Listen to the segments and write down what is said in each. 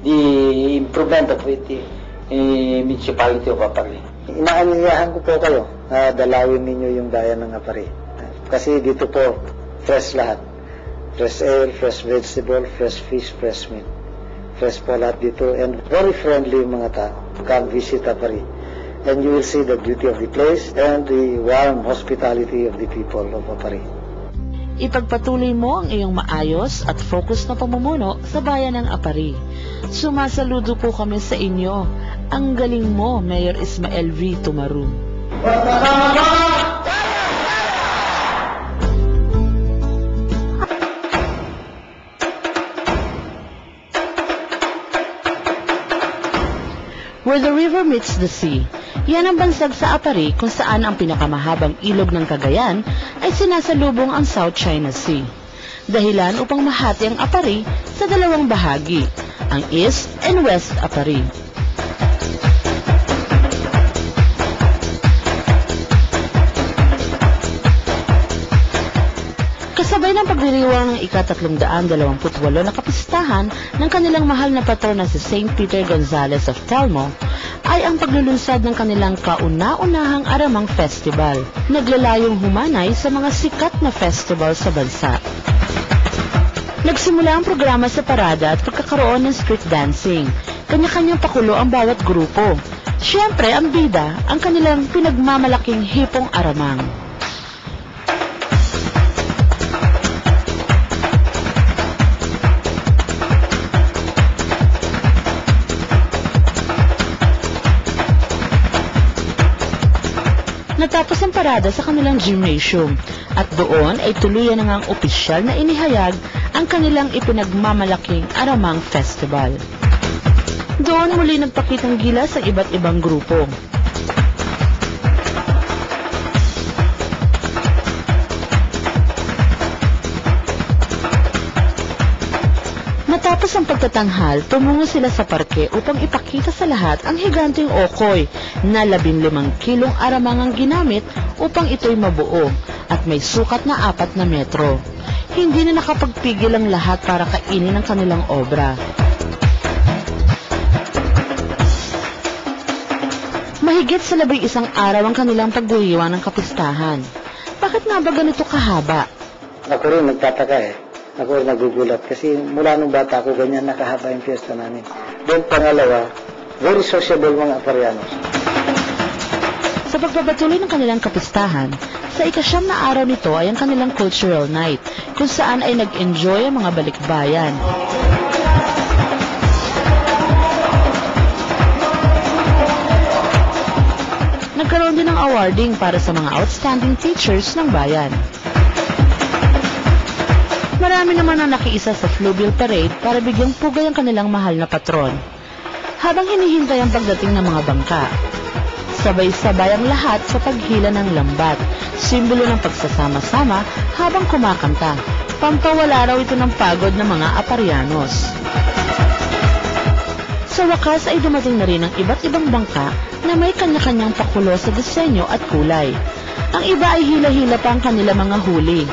the improvement of the municipality of Apari. Inaanyayahan ko po kayo na dalawin ninyo yung bayan ng Apari. Kasi dito po, fresh lahat. Fresh air, fresh vegetable, fresh fish, fresh meat. Fresh po lahat dito and very friendly yung mga tao. Come visit Apari. And you will see the beauty of the place and the warm hospitality of the people of Apari. Ipagpatuloy mo ang iyong maayos at focus na pamumuno sa bayan ng Apari. Sumasaludo po kami sa inyo. Ang galing mo, Mayor Ismael V. Tumaru. Where the river meets the sea. Yan ang bansag sa Apari kung saan ang pinakamahabang ilog ng Cagayan ay sinasalubong ang South China Sea. Dahilan upang mahati ang Apari sa dalawang bahagi, ang East and West Apari. Kasabay ng pagdiriwang ng ika-328 na kapistahan ng kanilang mahal na patron na si St. Peter Gonzales of Telmo, ay ang paglulunsad ng kanilang kauna-unahang Aramang Festival, naglalayong humanay sa mga sikat na festival sa bansa. Nagsimula ang programa sa parada at pagkakaroon ng street dancing. Kanya-kanyang pakulo ang bawat grupo. Siyempre, ang bida, ang kanilang pinagmamalaking hipong Aramang. Natapos ang parada sa kanilang gymnasium at doon ay tuluyan na ngang opisyal na inihayag ang kanilang ipinagmamalaking Aramang Festival. Doon muli nagpakitang gilas sa iba't ibang grupo. Matapos ang pagtatanghal, tumungo sila sa parke upang ipakita sa lahat ang higanteng okoy na 15 kilong aramang ang ginamit upang ito'y mabuo at may sukat na 4 na metro. Hindi na nakapagpigil ang lahat para kainin ang kanilang obra. Mahigit sa 11 araw ang kanilang pagdiriwang ng kapistahan. Bakit nga ba ganito kahaba? Ako rin nagtataka Ako nagugulat kasi mula nung bata ako ganyan nakahaba yung fiesta namin. Then pangalawa, very sociable mga Aparianos. Sa pagpapatuloy ng kanilang kapistahan, sa ika-9 na araw nito ay ang kanilang cultural night, kung saan ay nag-enjoy ang mga balikbayan. Nagkaroon din ng awarding para sa mga outstanding teachers ng bayan. Marami naman ang nakiisa sa Fluvial Parade para bigyang pugay ang kanilang mahal na patron. Habang hinihintay ang pagdating ng mga bangka, sabay-sabay ang lahat sa paghila ng lambat, simbolo ng pagsasama-sama habang kumakanta. Pampawala raw ito ng pagod ng mga Aparianos. Sa wakas ay dumating na rin ang iba't ibang bangka na may kanya-kanyang pakulo sa disenyo at kulay. Ang iba ay hila-hila pa ang kanilang mga huli.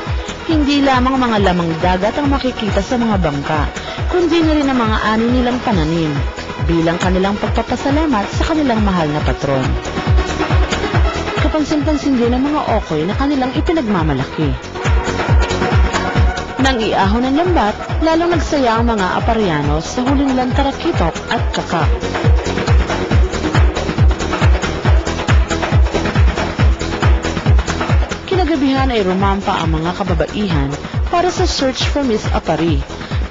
Hindi lamang mga lamang dagat ang makikita sa mga bangka, kundi na rin ang mga ani nilang pananim, bilang kanilang pagpapasalamat sa kanilang mahal na patron. Kapansin-pansin din ang mga okoy na kanilang ipinagmamalaki. Nang iahon ng lambat, lalong nagsaya ang mga Aparianos sa huli nilang tarakitok at kakak. Kinagabihan ay rumampa ang mga kababaihan para sa search for Miss Apari.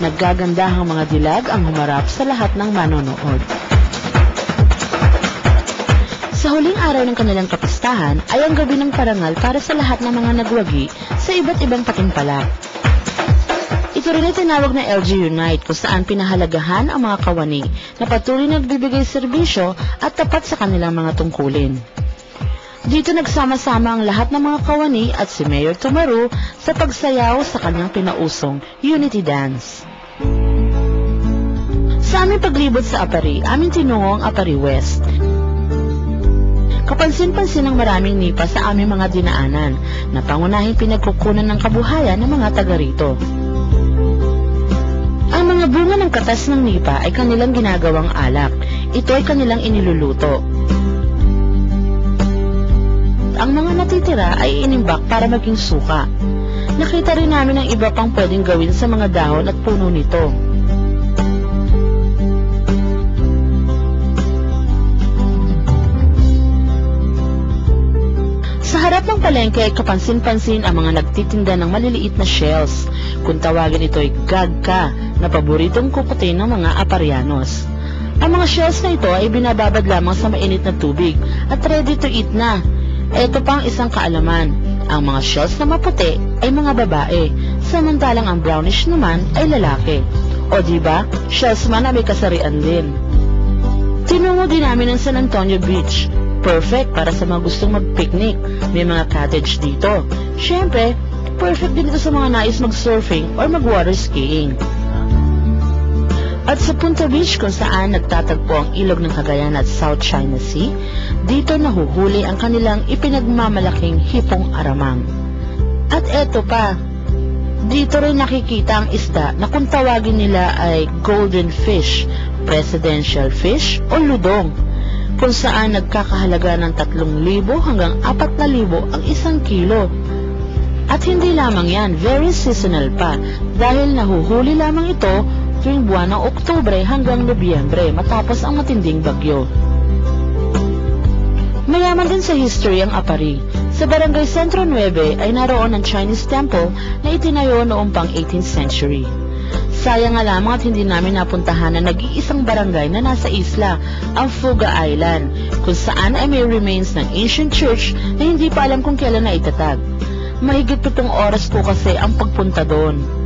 Naggagandahang mga dilag ang humarap sa lahat ng manonood. Sa huling araw ng kanilang kapistahan ay ang gabi ng parangal para sa lahat ng mga nagwagi sa iba't ibang patimpalak. Ito rin ay tinawag na LG Unite kung saan pinahalagahan ang mga kawani na patuloy nagbibigay serbisyo at tapat sa kanilang mga tungkulin. Dito nagsama-sama ang lahat ng mga kawani at si Mayor Tumaru sa pagsayaw sa kanyang pinausong Unity Dance. Sa aming paglibot sa Apari, aming tinungo ang Apari West. Kapansin-pansin ang maraming nipa sa aming mga dinaanan na pangunahing pinagkukunan ng kabuhayan ng mga taga rito. Ang mga bunga ng katas ng nipa ay kanilang ginagawang alak. Ito ay kanilang iniluluto. Ang mga natitira ay inimbak para maging suka. Nakita rin namin ang iba pang pwedeng gawin sa mga dahon at puno nito. Sa harap ng palengke ay kapansin-pansin ang mga nagtitinda ng maliliit na shells. Kung tawagin ito ay gagka, na paboritong kukutin ng mga Aparianos. Ang mga shells na ito ay binababad lamang sa mainit na tubig at ready to eat na. Ito pang isang kaalaman. Ang mga shells na maputi ay mga babae, samantalang ang brownish naman ay lalaki. O diba, shells man na may kasarian din. Tinungo din namin ang San Antonio Beach. Perfect para sa mga gustong mag-picnic. May mga cottage dito. Siyempre, perfect din ito sa mga nais mag-surfing or mag-water skiing. At sa Punta Beach kung saan nagtatagpo ang ilog ng Cagayan at South China Sea, dito nahuhuli ang kanilang ipinagmamalaking hipong aramang. At eto pa, dito rin nakikita ang isda na kung tawagin nila ay golden fish, presidential fish o ludong, kung saan nagkakahalaga ng 3,000 hanggang 4,000 ang 1 kilo. At hindi lamang yan, very seasonal pa dahil nahuhuli lamang ito tuwing buwan ng Oktubre hanggang Nobyembre matapos ang matinding bagyo. Mayaman din sa history ang Apari. Sa Barangay Centro 9 ay naroon ang Chinese temple na itinayo noong pang 18th century. Sayang nga lamang at hindi namin napuntahan na nag-iisang barangay na nasa isla, ang Fuga Island, kung saan ay may remains ng ancient church na hindi pa alam kung kailan na itatag. Mahigit 7 oras po kasi ang pagpunta doon.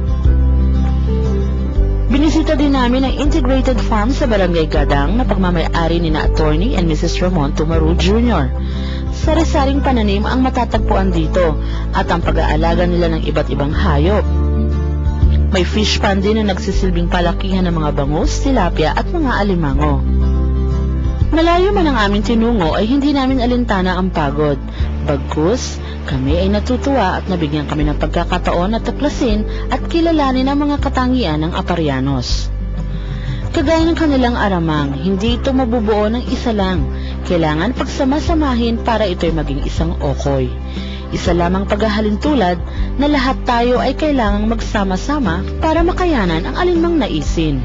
Binisita din namin ang integrated farm sa Barangay Gadang na pagmamay-ari ni na Attorney and Mrs. Ramon Tumaru Jr. Sari-saring pananim ang matatagpuan dito at ang pag-aalaga nila ng iba't ibang hayop. May fish pond din na nagsisilbing palakihan ng mga bangus, tilapia at mga alimango. Malayo man ang aming tinungo ay hindi namin alintana ang pagod. Bagkus, kami ay natutuwa at nabigyan kami ng pagkakataon na tuklasin at kilalanin ang mga katangian ng Aparianos. Kagaya ng kanilang aramang, hindi ito mabubuo ng isa lang. Kailangan pagsama-samahin para ito'y maging isang okoy. Isa lamang paghahalintulad na lahat tayo ay kailangang magsama-sama para makayanan ang alinmang naisin.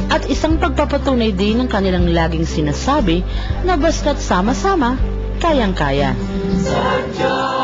At isang pagpapatunay din ng kanilang laging sinasabi na basta't sama-sama, kayang-kaya. Sanjaya